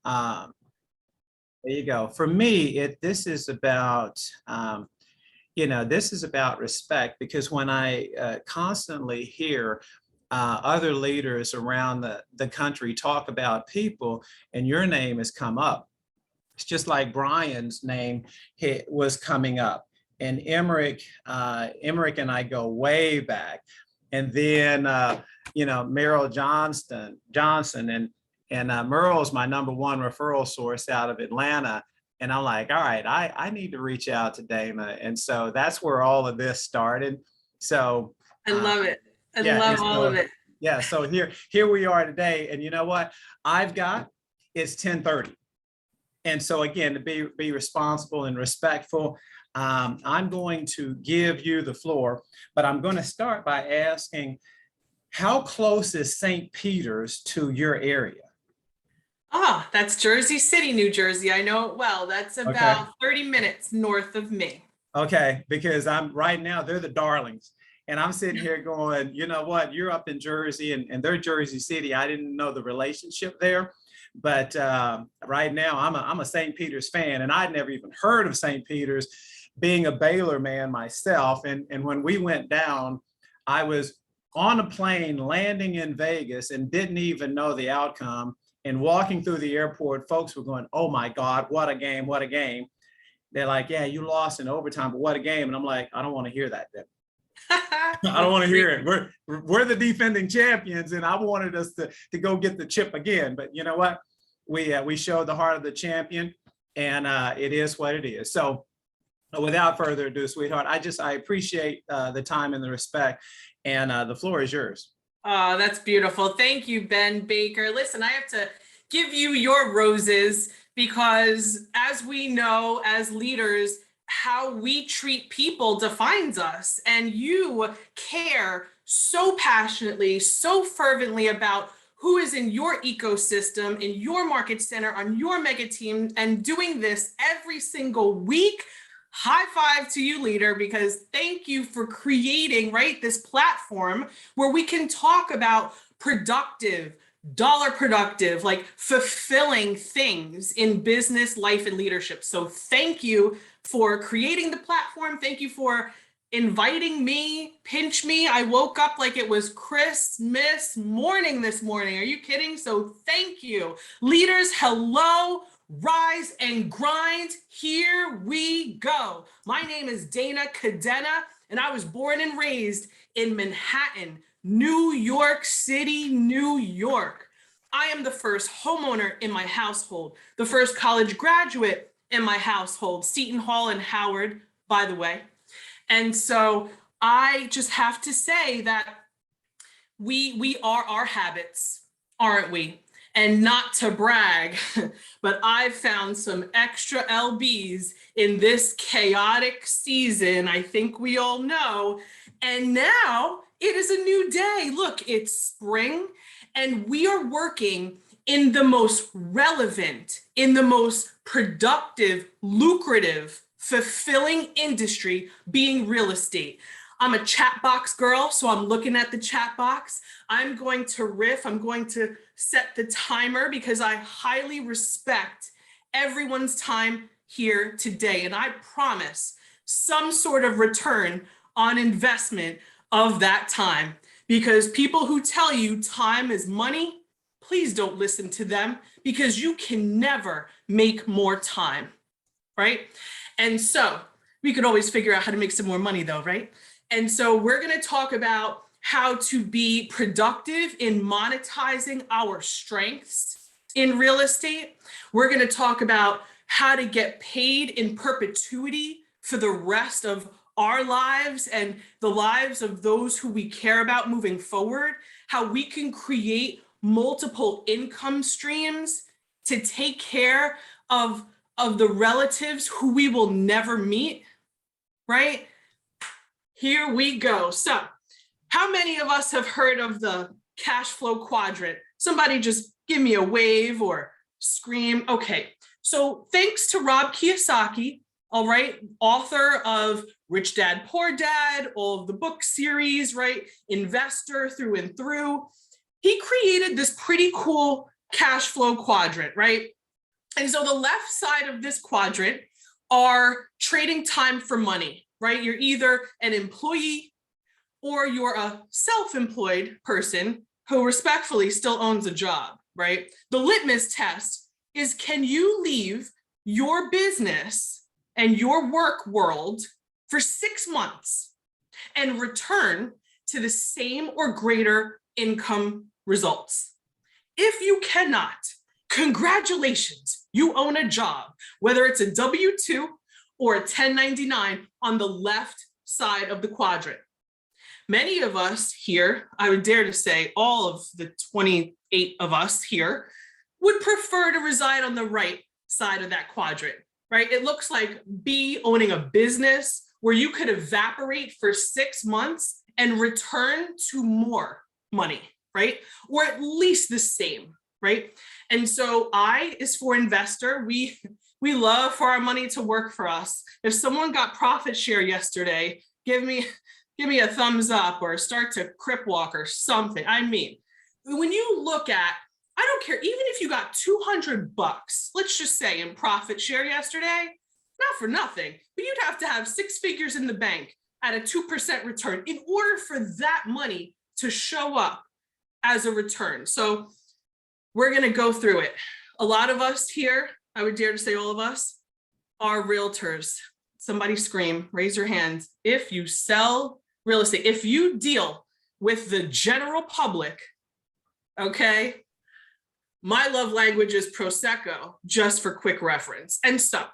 Um, there you go. For me, this is about, this is about respect, because when I constantly hear other leaders around the country talk about people and your name has come up, it's just like Brian's name was coming up. And Emmerich and I go way back. And then, Merrill Johnson, and Merle's my number one referral source out of Atlanta. And I'm like, all right, I need to reach out to Dana. And so that's where all of this started. So I love it. I yeah, love all of it. Yeah, so here we are today. And you know what? It's 10:30. And so again, to be responsible and respectful, I'm going to give you the floor, but I'm going to start by asking, how close is St. Peter's to your area? That's Jersey City, New Jersey. I know it well. That's about 30 minutes north of me. Okay, because I'm right now, they're the darlings. And I'm sitting here going, you know what, you're up in Jersey and they're Jersey City. I didn't know the relationship there. But right now, I'm a St. Peter's fan, and I'd never even heard of St. Peter's, being a Baylor man myself. And when we went down, I was on a plane landing in Vegas and didn't even know the outcome. And walking through the airport, folks were going, "Oh my God, what a game, what a game." They're like, "Yeah, you lost in overtime, but what a game." And I'm like, I don't want to hear that then. I don't want to hear it. We're the defending champions, and I wanted us to go get the chip again. But you know what? We showed the heart of the champion, and it is what it is. So without further ado, sweetheart, I appreciate the time and the respect, and the floor is yours. Oh, that's beautiful. Thank you, Ben Baker. Listen, I have to give you your roses because, as we know, as leaders, how we treat people defines us. And you care so passionately, so fervently about who is in your ecosystem, in your market center, on your mega team, and doing this every single week. High five to you, leader, because thank you for creating, right, this platform where we can talk about productive, dollar productive, like fulfilling things in business, life, and leadership. So thank you for creating the platform. Thank you for inviting me, pinch me. I woke up like it was Christmas morning this morning. Are you kidding? So thank you. Leaders, hello, rise and grind. Here we go. My name is Dana Cadena, and I was born and raised in Manhattan, New York City, New York. I am the first homeowner in my household, the first college graduate in my household, Seton Hall and Howard, by the way. And so I just have to say that we are our habits, aren't we? And not to brag, but I've found some extra LBs in this chaotic season, I think we all know. And now it is a new day. Look, it's spring, and we are working in the most relevant, in the most productive, lucrative, fulfilling industry, being real estate. I'm a chat box girl, so I'm looking at the chat box. I'm going to riff. I'm going to set the timer because I highly respect everyone's time here today. And I promise some sort of return on investment of that time, because people who tell you time is money, please don't listen to them, because you can never make more time, right? And so we could always figure out how to make some more money though, right? And so we're going to talk about how to be productive in monetizing our strengths in real estate. We're going to talk about how to get paid in perpetuity for the rest of our lives and the lives of those who we care about moving forward, how we can create multiple income streams to take care of the relatives who we will never meet, right? Here we go. So how many of us have heard of the cash flow quadrant? Somebody just give me a wave or scream. Okay, so thanks to Rob Kiyosaki, all right, author of Rich Dad, Poor Dad, all of the book series, right, investor through and through, he created this pretty cool cash flow quadrant, right? And so the left side of this quadrant are trading time for money, right? You're either an employee or you're a self-employed person who respectfully still owns a job, right? The litmus test is, can you leave your business and your work world for 6 months and return to the same or greater income results? If you cannot, congratulations, you own a job, whether it's a W-2 or a 1099 on the left side of the quadrant. Many of us here, I would dare to say all of the 28 of us here, would prefer to reside on the right side of that quadrant, right? It looks like B, owning a business where you could evaporate for 6 months and return to more money, right? Or at least the same, right? And so I is for investor. We love for our money to work for us. If someone got profit share yesterday, give me a thumbs up or start to crip walk or something. I mean, when you look at, I don't care, even if you got $200, let's just say in profit share yesterday, not for nothing, but you'd have to have 6 figures in the bank at a 2% return in order for that money to show up as a return. So we're going to go through it. A lot of us here, I would dare to say all of us, are realtors. Somebody scream, raise your hands. If you sell real estate, if you deal with the general public, okay, my love language is Prosecco, just for quick reference. And so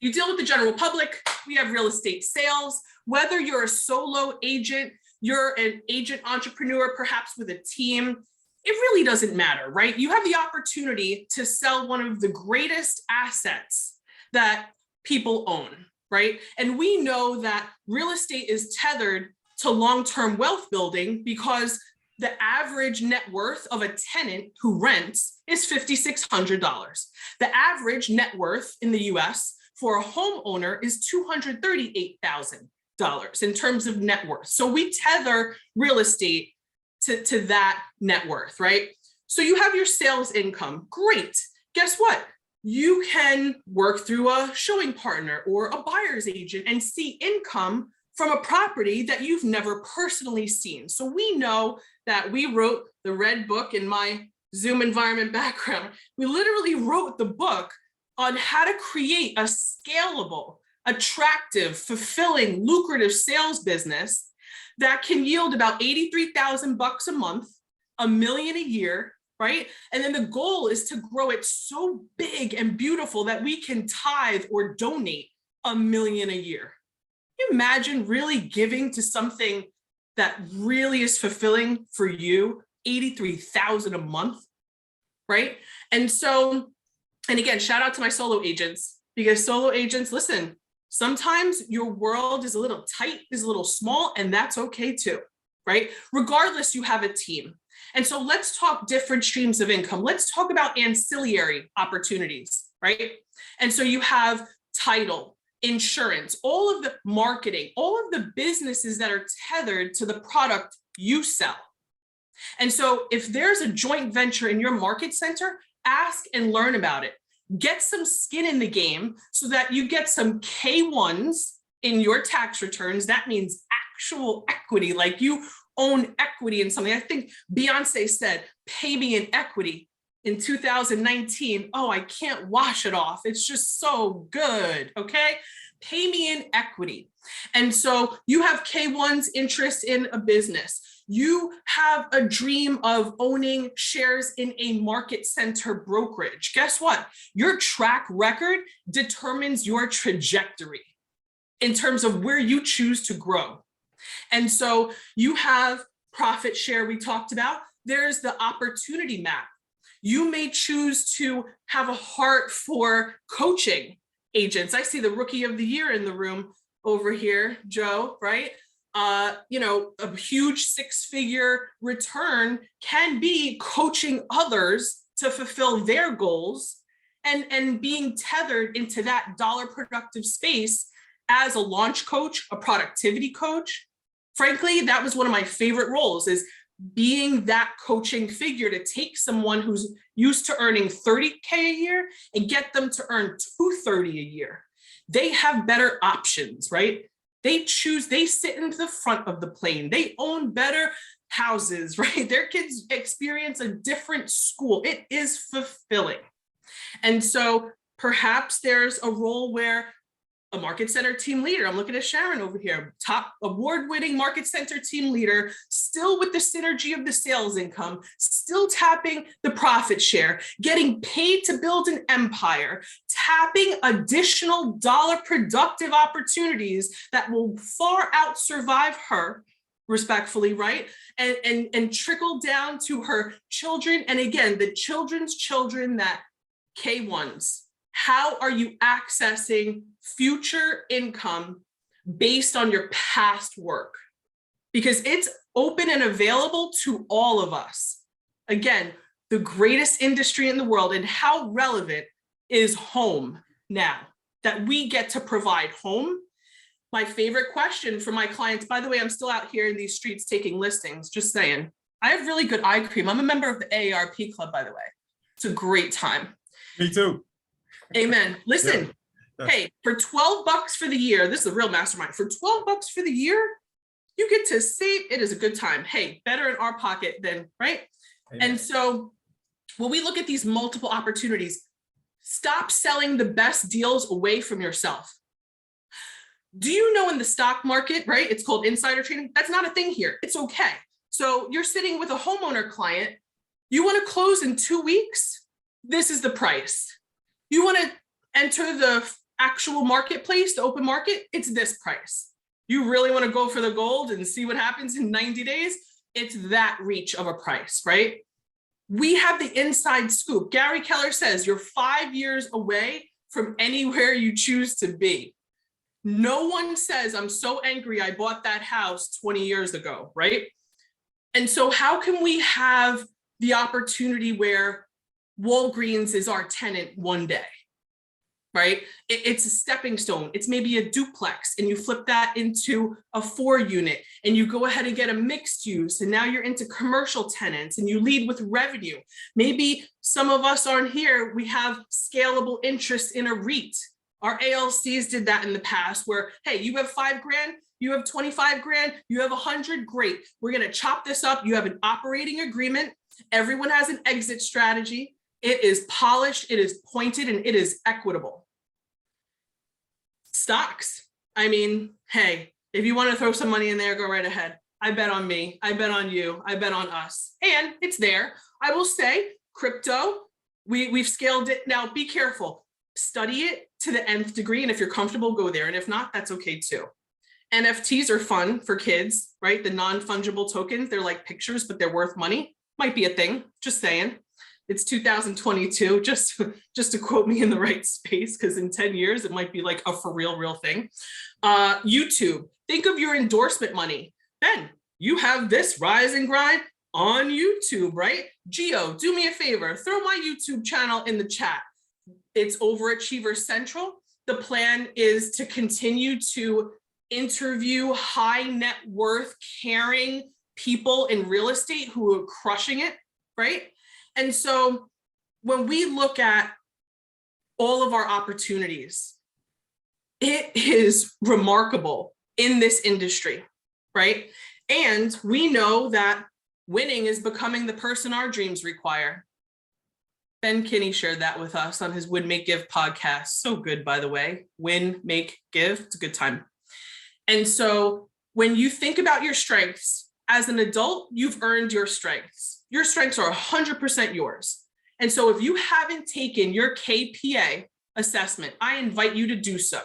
you deal with the general public, we have real estate sales, whether you're a solo agent, you're an agent entrepreneur, perhaps with a team, it really doesn't matter, right? You have the opportunity to sell one of the greatest assets that people own, right? And we know that real estate is tethered to long-term wealth building because the average net worth of a tenant who rents is $5,600. The average net worth in the US for a homeowner is $238,000 in terms of net worth. So we tether real estate to that net worth, right? So you have your sales income, great. Guess what? You can work through a showing partner or a buyer's agent and see income from a property that you've never personally seen. So we know that we wrote the red book in my Zoom environment background. We literally wrote the book on how to create a scalable, attractive, fulfilling, lucrative sales business that can yield about 83,000 bucks a month, $1 million a year, right? And then the goal is to grow it so big and beautiful that we can tithe or donate $1 million a year. Can you imagine really giving to something that really is fulfilling for you, 83,000 a month, right? And so, and again, shout out to my solo agents, because solo agents, listen, sometimes your world is a little tight, is a little small, and that's okay too, right? Regardless, you have a team. And so let's talk different streams of income. Let's talk about ancillary opportunities, right? And so you have title, insurance, all of the marketing, all of the businesses that are tethered to the product you sell. And so if there's a joint venture in your market center, ask and learn about it. Get some skin in the game so that you get some K1s in your tax returns. That means actual equity, like you own equity in something. I think Beyonce said, pay me in equity in 2019. Oh, I can't wash it off. It's just so good, okay? Pay me in equity. And so you have K1's interest in a business. You have a dream of owning shares in a market center brokerage. Guess what? Your track record determines your trajectory in terms of where you choose to grow. And so you have profit share we talked about. There's the opportunity map. You may choose to have a heart for coaching agents. I see the rookie of the year in the room over here, Joe, right? You know, a huge 6-figure return can be coaching others to fulfill their goals and being tethered into that dollar productive space as a launch coach, a productivity coach. Frankly, that was one of my favorite roles, is being that coaching figure to take someone who's used to earning 30K a year and get them to earn 230 a year. They have better options, right? They sit in the front of the plane. They own better houses, right? Their kids experience a different school. It is fulfilling. And so perhaps there's a role where a market center team leader, I'm looking at Sharon over here, top award-winning market center team leader, still with the synergy of the sales income, still tapping the profit share, getting paid to build an empire, tapping additional dollar productive opportunities that will far out survive her, respectfully, right? And trickle down to her children. And again, the children's children, that K1s. How are you accessing future income based on your past work? Because it's open and available to all of us. Again, the greatest industry in the world, and how relevant is home now that we get to provide home. My favorite question for my clients, by the way, I'm still out here in these streets taking listings, just saying. I have really good eye cream. I'm a member of the AARP club, by the way. It's a great time. Me too. Amen. Listen, hey, for $12 for the year, this is a real mastermind. For $12 for the year, you get to save. It is a good time. Hey, better in our pocket than, right? Amen. And so when we look at these multiple opportunities, stop selling the best deals away from yourself. Do you know in the stock market, right? It's called insider trading. That's not a thing here. It's okay. So you're sitting with a homeowner client. You want to close in 2 weeks? This is the price. You want to enter the actual marketplace, the open market? It's this price. You really want to go for the gold and see what happens in 90 days? It's that reach of a price, right? We have the inside scoop. Gary Keller says you're 5 years away from anywhere you choose to be. No one says, I'm so angry I bought that house 20 years ago, right? And so how can we have the opportunity where Walgreens is our tenant one day, right? It's a stepping stone. It's maybe a duplex, and you flip that into a 4-unit, and you go ahead and get a mixed use, and now you're into commercial tenants, and you lead with revenue. Maybe some of us aren't here. We have scalable interest in a REIT. Our ALCs did that in the past, where, hey, you have $5 grand, you have 25 grand, you have 100, great. We're going to chop this up. You have an operating agreement. Everyone has an exit strategy. It is polished, it is pointed, and it is equitable. Stocks. I mean, hey, if you want to throw some money in there, go right ahead. I bet on me. I bet on you. I bet on us. And it's there. I will say crypto, we've scaled it. Now be careful. Study it to the nth degree. And if you're comfortable, go there. And if not, that's okay too. NFTs are fun for kids, right? The non-fungible tokens, they're like pictures, but they're worth money. Might be a thing. Just saying. It's 2022, just to quote me in the right space, because in 10 years, it might be like a for real thing. YouTube, think of your endorsement money. Ben, you have this rise and grind on YouTube, right? Gio, do me a favor, throw my YouTube channel in the chat. It's Overachiever Central. The plan is to continue to interview high net worth, caring people in real estate who are crushing it, right? And so when we look at all of our opportunities, it is remarkable in this industry, right? And we know that winning is becoming the person our dreams require. Ben Kinney shared that with us on his Win, Make, Give podcast. So good, by the way. Win, make, give. It's a good time. And so when you think about your strengths, as an adult, you've earned your strengths. Your strengths are 100% yours. And so if you haven't taken your KPA assessment, I invite you to do so.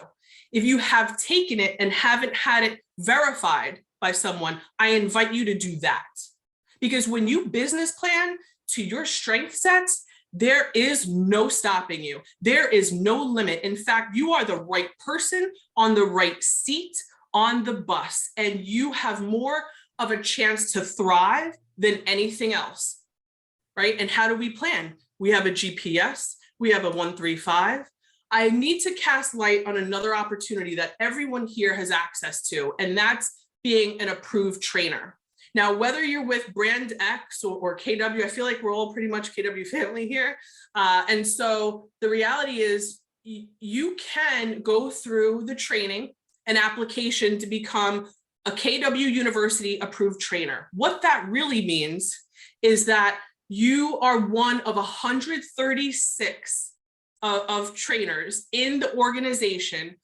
If you have taken it and haven't had it verified by someone, I invite you to do that. Because when you business plan to your strength sets, there is no stopping you. There is no limit. In fact, you are the right person on the right seat on the bus, and you have more of a chance to thrive than anything else, right? And how do we plan? We have a GPS, we have a 135. I need to cast light on another opportunity that everyone here has access to, and that's being an approved trainer. Now, whether you're with brand X or KW, I feel like we're all pretty much KW family here. And so the reality is you can go through the training and application to become a KW University approved trainer. What that really means is that you are one of 136 of trainers in the organization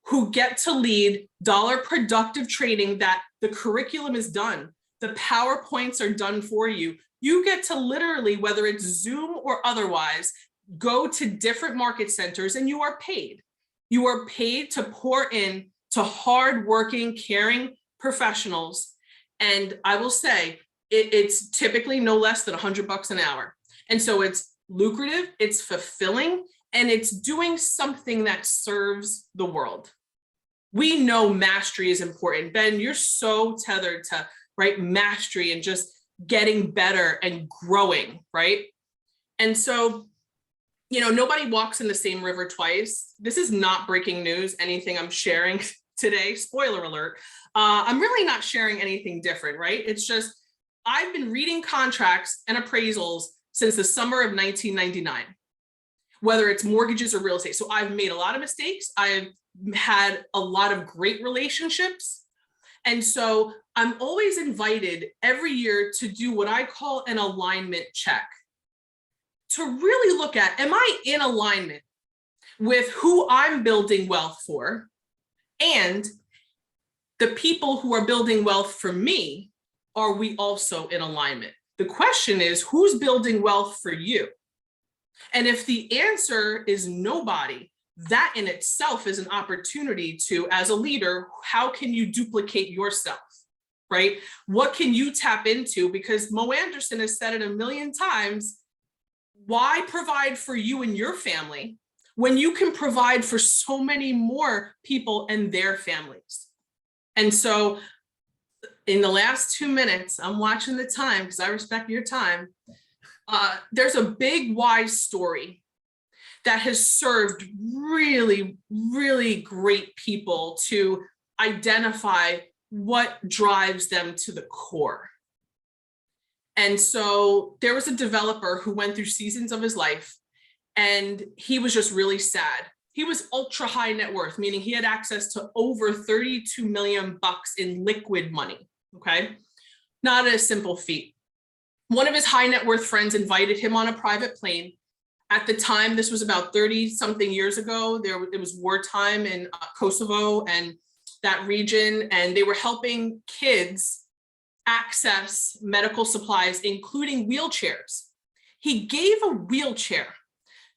who get to lead dollar productive training, that the curriculum is done. The PowerPoints are done for you. You get to literally, whether it's Zoom or otherwise, go to different market centers and you are paid. You are paid to pour in to hardworking, caring professionals. And I will say, it's typically no less than $100 an hour. And so it's lucrative, it's fulfilling, and it's doing something that serves the world. We know mastery is important. Ben, you're so tethered to, right, mastery and just getting better and growing, right? And so, you know, nobody walks in the same river twice. This is not breaking news, anything I'm sharing today, spoiler alert. I'm really not sharing anything different, right? It's just, I've been reading contracts and appraisals since the summer of 1999, whether it's mortgages or real estate. So I've made a lot of mistakes. I've had a lot of great relationships. And so I'm always invited every year to do what I call an alignment check, to really look at, am I in alignment with who I'm building wealth for and the people who are building wealth for me? Are we also in alignment? The question is, who's building wealth for you? And if the answer is nobody, that in itself is an opportunity to, as a leader, how can you duplicate yourself, right? What can you tap into? Because Mo Anderson has said it a million times, why provide for you and your family when you can provide for so many more people and their families? And so in the last 2 minutes, I'm watching the time because I respect your time. There's a big wise story that has served really, really great people to identify what drives them to the core. And so there was a developer who went through seasons of his life and he was just really sad. He was ultra high net worth, meaning he had access to over 32 million bucks in liquid money. Okay, not a simple feat. One of his high net worth friends invited him on a private plane. At the time, this was about 30 something years ago. It was wartime in Kosovo and that region, and they were helping kids access medical supplies, including wheelchairs. He gave a wheelchair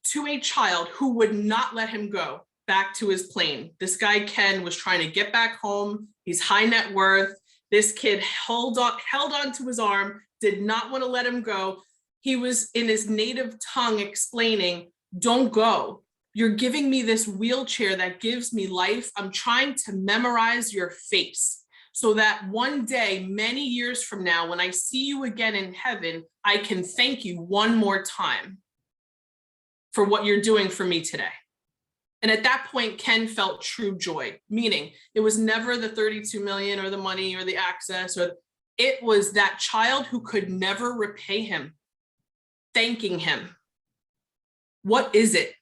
to a child who would not let him go back to his plane. This guy, Ken, was trying to get back home. He's high net worth. This kid held on to his arm, did not want to let him go. He was in his native tongue explaining, don't go. You're giving me this wheelchair that gives me life. I'm trying to memorize your face so that one day, many years from now, when I see you again in heaven, I can thank you one more time for what you're doing for me today. And at that point, Ken felt true joy, meaning it was never the 32 million or the money or the access, or it was that child who could never repay him, thanking him. What is it?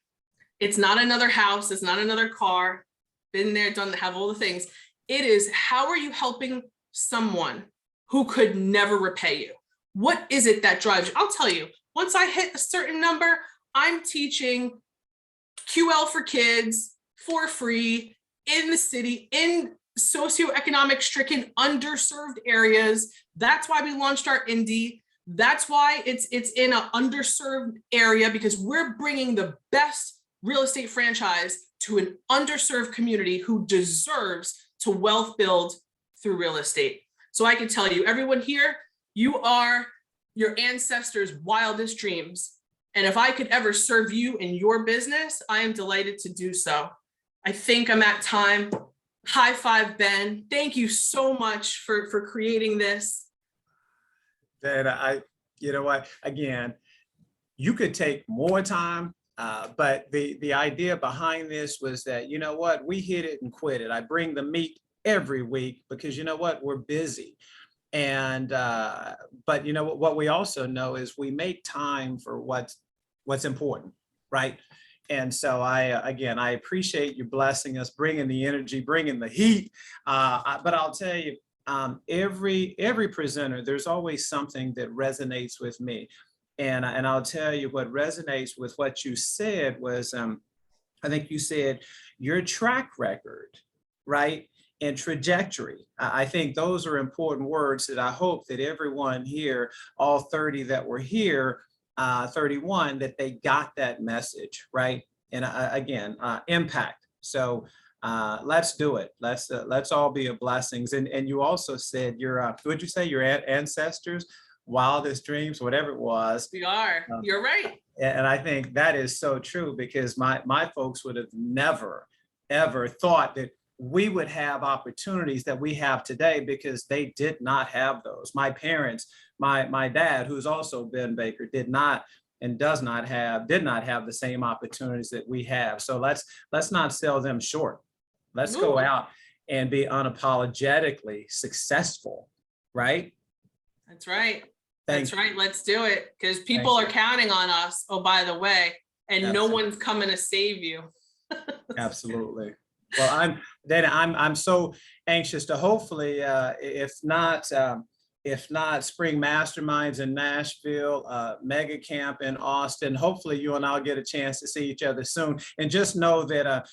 It's not another house. It's not another car. Been there, done, have all the things. It is, how are you helping someone who could never repay you? What is it that drives you? I'll tell you, once I hit a certain number, I'm teaching QL for kids for free in the city, in socioeconomic stricken, underserved areas. That's why we launched our Indie. That's why it's in an underserved area, because we're bringing the best real estate franchise to an underserved community who deserves to wealth build through real estate. So I can tell you, everyone here, you are your ancestors' wildest dreams. And if I could ever serve you in your business, I am delighted to do so. I think I'm at time. High five, Ben. Thank you so much for creating this. That you know what, again, you could take more time, but the idea behind this was that, you know what, we hit it and quit it. I bring the meat every week because, you know what, we're busy. And but you know what we also know is we make time for what's important, right? And so again, I appreciate you blessing us, bringing the energy, bringing the heat. But I'll tell you, every presenter, there's always something that resonates with me. And I'll tell you what resonates with what you said was, I think you said your track record, right? And trajectory. I think those are important words that I hope that everyone here, all 30 that were here, 31, that they got that message, right? And again, impact. So let's do it. Let's all be a blessings. And you also said your, would you say your ancestors, wildest dreams, whatever it was. We are. You're right. And I think that is so true, because my folks would have never, ever thought that we would have opportunities that we have today, because they did not have those. My parents, my dad, who's also Ben Baker, did not and did not have the same opportunities that we have. So let's not sell them short. Let's go out and be unapologetically successful, right? That's right. That's right. Let's do it, because people are counting on us. Oh, by the way, and no one's coming to save you. Absolutely. Well, I'm so anxious to hopefully, if not Spring Masterminds in Nashville, Mega Camp in Austin, hopefully you and I'll get a chance to see each other soon. And just know that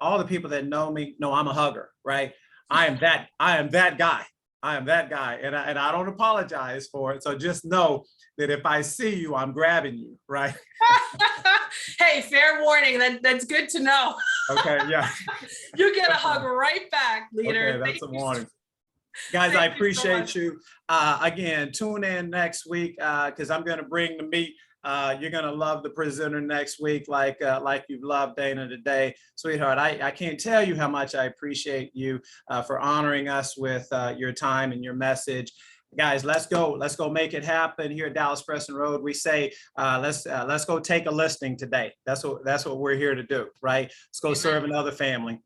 all the people that know me know I'm a hugger, right? I am that guy. I am that guy, and I don't apologize for it. So just know that if I see you, I'm grabbing you, right? Hey, fair warning. That's good to know. Okay, yeah. You get a hug right back, leader. Okay, that's a warning. Guys, I appreciate you. Again, tune in next week, because I'm going to bring the meat. You're going to love the presenter next week, like you've loved Dana today. Sweetheart, I can't tell you how much I appreciate you for honoring us with your time and your message. Guys, let's go make it happen here at Dallas Preston Road. We say, let's go take a listing today. That's what we're here to do, right? Let's go serve another family.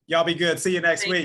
Y'all be good. See you next week.